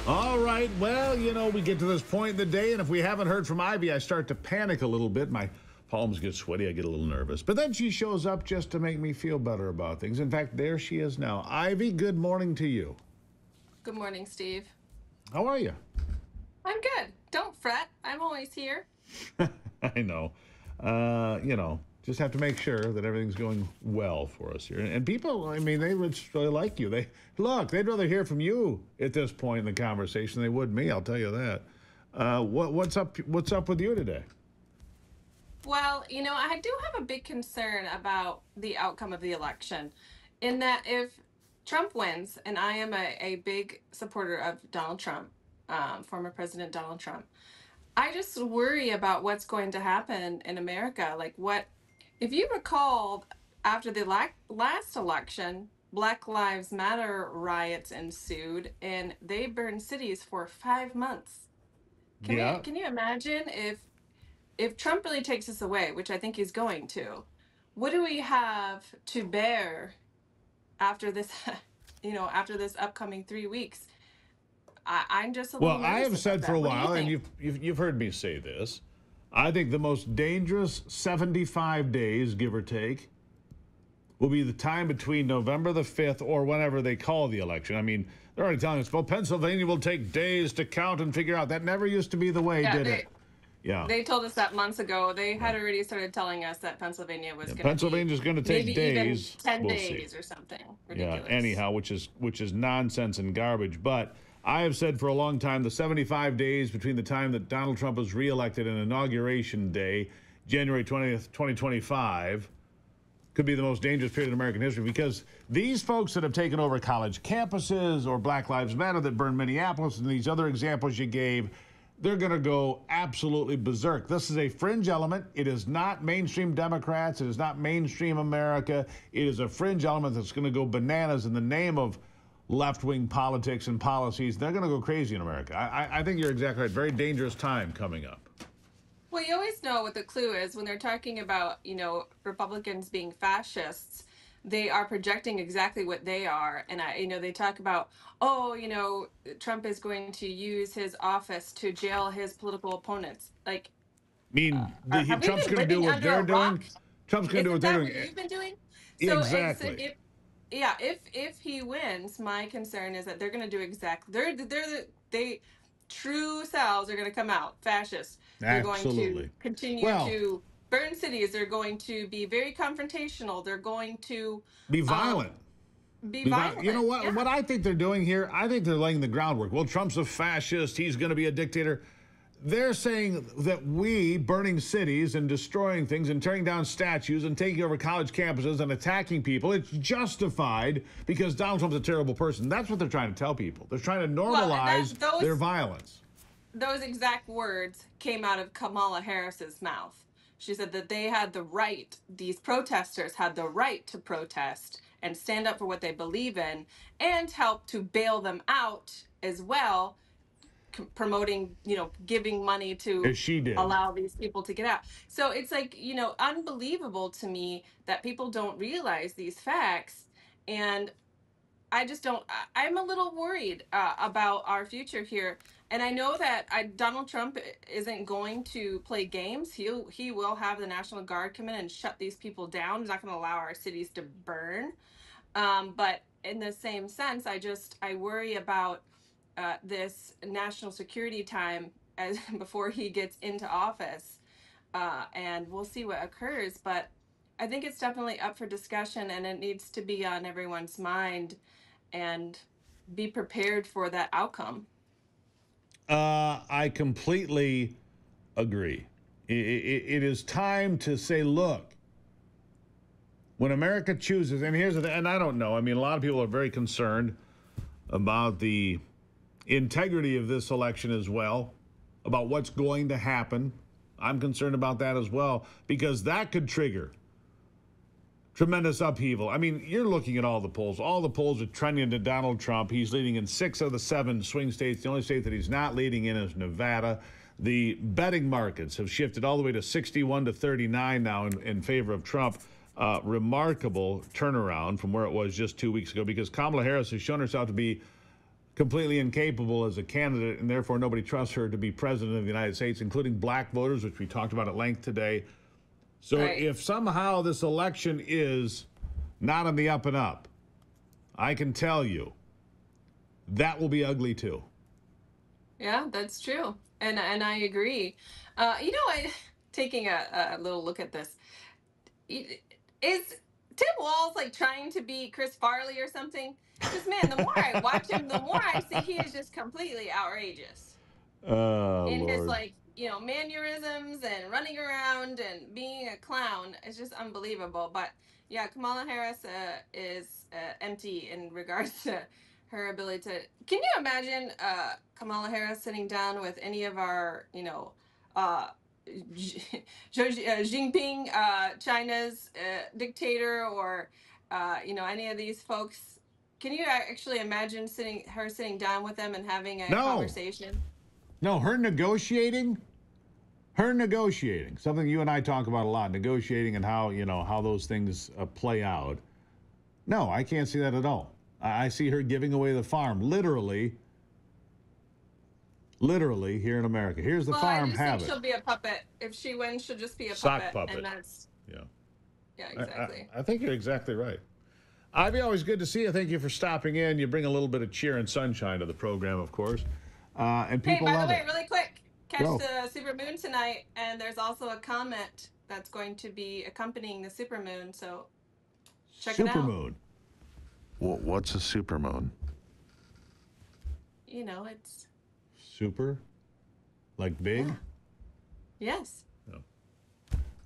All right. Well, we get to this point in the day, and if we haven't heard from Ivy, I start to panic a little bit. My palms get sweaty. I get a little nervous. But then she shows up just to make me feel better about things. In fact, there she is now. Ivy, good morning to you. Good morning, Steve. How are you? I'm good. Don't fret. I'm always here. I know. Just have to make sure that everything's going well for us here. And people, I mean, they would really like you. They'd rather hear from you at this point in the conversation than they would me, I'll tell you that. What's up with you today? Well, I do have a big concern about the outcome of the election, in that if Trump wins, and I am a big supporter of Donald Trump, former President Donald Trump, I just worry about what's going to happen in America. If you recall, after the last election, Black Lives Matter riots ensued, and they burned cities for 5 months. Can you imagine if Trump really takes us away, which I think he's going to? What do we have to bear after this? After this upcoming 3 weeks? I'm just a little Well, I nervous have about said that. for a What do you while, and think? you've heard me say this. I think the most dangerous 75 days, give or take, will be the time between November the 5th or whenever they call the election. I mean, they're already telling us, well, Pennsylvania will take days to count and figure out. That never used to be the way, Yeah, did it? Yeah. they told us that months ago. They had already started telling us that Pennsylvania was going to be Pennsylvania's going to take maybe even days. 10 We'll see. days or something Yeah, ridiculous. anyhow, which is nonsense and garbage. But I have said for a long time the 75 days between the time that Donald Trump was reelected and Inauguration Day, January 20th, 2025, could be the most dangerous period in American history, because these folks that have taken over college campuses, or Black Lives Matter that burned Minneapolis, and these other examples you gave, they're going to go absolutely berserk. This is a fringe element. It is not mainstream Democrats. It is not mainstream America. It is a fringe element that's going to go bananas in the name of left-wing politics and policies. They're going to go crazy in America. I think you're exactly right. Very dangerous time coming up. Well, you always know what the clue is when they're talking about, Republicans being fascists. They are projecting exactly what they are. And they talk about, Trump is going to use his office to jail his political opponents. I mean, Have we Trump's been going to do living what under they're a rock? doing. Trump's going to do what Isn't they're that doing. what you've been doing? So Exactly. if he wins, my concern is that they're going to do exactly they true selves are going to come out fascists. They're going Absolutely. to continue Well, to burn cities. They're going to be very confrontational. They're going to be violent. be You know violent. what? Yeah. What I think they're doing here, I think they're laying the groundwork. Well, Trump's a fascist. He's going to be a dictator. They're saying that we, burning cities and destroying things and tearing down statues and taking over college campuses and attacking people, it's justified because Donald Trump's a terrible person. That's what they're trying to tell people. They're trying to normalize their violence. Those exact words came out of Kamala Harris's mouth. She said that these protesters had the right to protest and stand up for what they believe in, and help to bail them out as well, promoting, giving money to As she did. allow these people to get out. So it's unbelievable to me that people don't realize these facts. And I just don't. I'm a little worried about our future here, and I know that Donald Trump isn't going to play games. He will have the National Guard come in and shut these people down. He's not going to allow our cities to burn. But in the same sense, I worry about this national security time as before he gets into office, and we'll see what occurs. But I think it's definitely up for discussion, and it needs to be on everyone's mind, and be prepared for that outcome. I completely agree. It is time to say, look, when America chooses, and here's the thing, and I don't know. I mean, a lot of people are very concerned about the integrity of this election as well, about what's going to happen. I'm concerned about that as well, because that could trigger tremendous upheaval. I mean, you're looking at all the polls. All the polls are trending to Donald Trump. He's leading in 6 of the 7 swing states. The only state that he's not leading in is Nevada. The betting markets have shifted all the way to 61 to 39 now in favor of Trump. Remarkable turnaround from where it was just 2 weeks ago, because Kamala Harris has shown herself to be completely incapable as a candidate, and therefore nobody trusts her to be president of the United States, including black voters, which we talked about at length today. So Right. if somehow this election is not on the up and up, I can tell you that will be ugly too. Yeah, that's true. And I agree. Taking a little look at this, is Tim Walz like trying to be Chris Farley or something? Because man, the more I watch him, the more I see he is just completely outrageous Oh, in his Lord. mannerisms and running around and being a clown. It's just unbelievable. But yeah, Kamala Harris is empty in regards to her ability to. Can you imagine Kamala Harris sitting down with any of our, uh, Jinping, China's dictator, or any of these folks? Can you actually imagine sitting down with them and having a No. conversation? No, her negotiating, something you and I talk about a lot, negotiating and how those things play out. No, I can't see that at all. I see her giving away the farm, literally here in America. Here's the farm, I just have think it. she'll be a puppet. If she wins, she'll just be a Sock puppet. puppet. And that's, Yeah. yeah, exactly. I think you're exactly right. Ivy, always good to see you. Thank you for stopping in. You bring a little bit of cheer and sunshine to the program, of course. And people Hey, by the love way, it. really quick, catch Go. the supermoon tonight, and there's also a comet that's going to be accompanying the supermoon, so check it out. Supermoon. What's a supermoon? It's... Super? Like big? Yeah. Yes.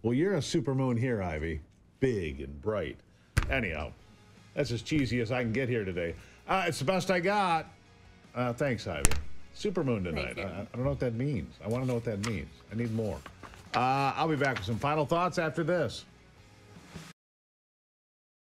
Well, you're a supermoon here, Ivy. Big and bright. Anyhow, that's as cheesy as I can get here today. It's the best I got. Thanks, Ivy. Supermoon tonight. I don't know what that means. I want to know what that means. I need more. I'll be back with some final thoughts after this.